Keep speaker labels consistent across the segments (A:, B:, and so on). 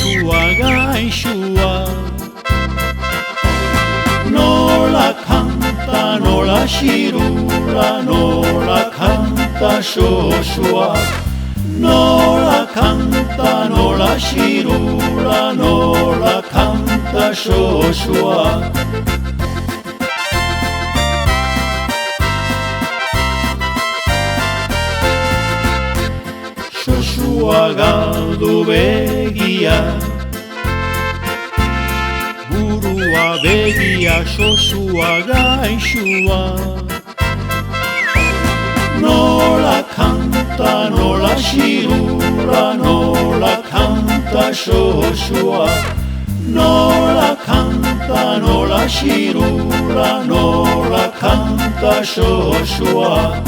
A: Joshua gaixua. Nola kanta, nola xirula, nola kanta Joshua. Nola kanta, nola xirula, nola kanta Joshua. Joshua galdu begia, burua begia Joshua gaixua. Nola kanta, nola xirula, nola kanta Joshua. Nola kanta, nola xirula, nola kanta Joshua.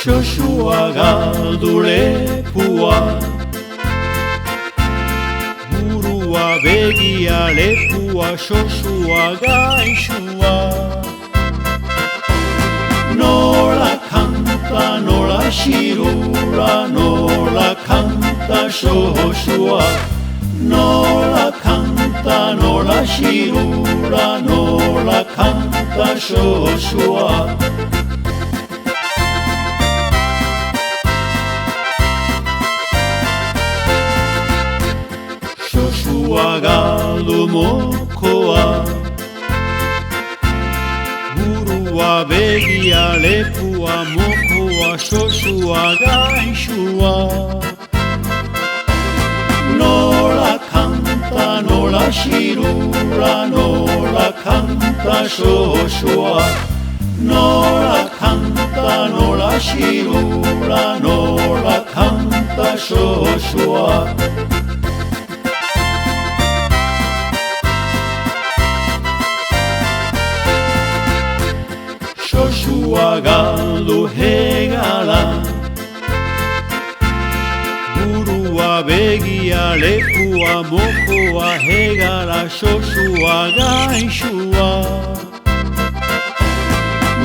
A: Joshua galdu lepua, burua begia lepua Joshua gaixua. Nola kanta, nola xirula, nola kanta Joshua. Nola kanta, nola xirula, nola kanta Joshua. Joshua galdu mokoa, burua begia lepua mokoa Joshua gaixua. Nola kanta, nola xirula, nola kanta Joshua. Nola kanta, nola xirula, nola kanta Joshua. Joshua galdu hegala, burua begia lepua mokoa hegala Joshua gaixua.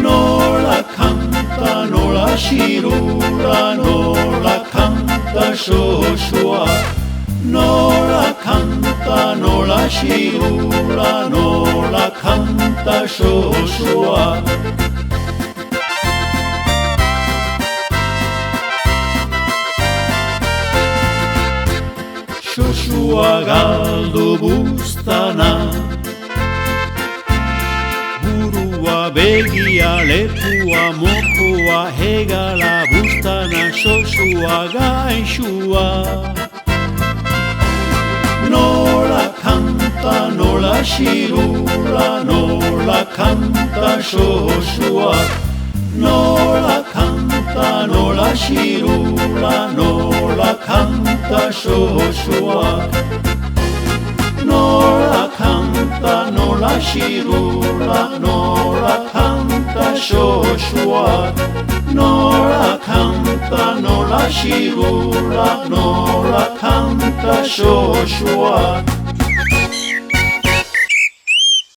A: Nola kanta, nola xirula, nola kanta Joshua. Nola kanta, nola xirula, nola kanta Joshua. Joshua galdu buztana, burua begia lepua mokoa hegala buztana Joshua gaixua. Nola kanta, nola xirula, nola kanta Joshua. Nola kanta, nola xirula, nola kanta Joshua. Nola kanta, nola xirula, nola kanta Joshua. Nola kanta, nola xirula, nola canta Joshua.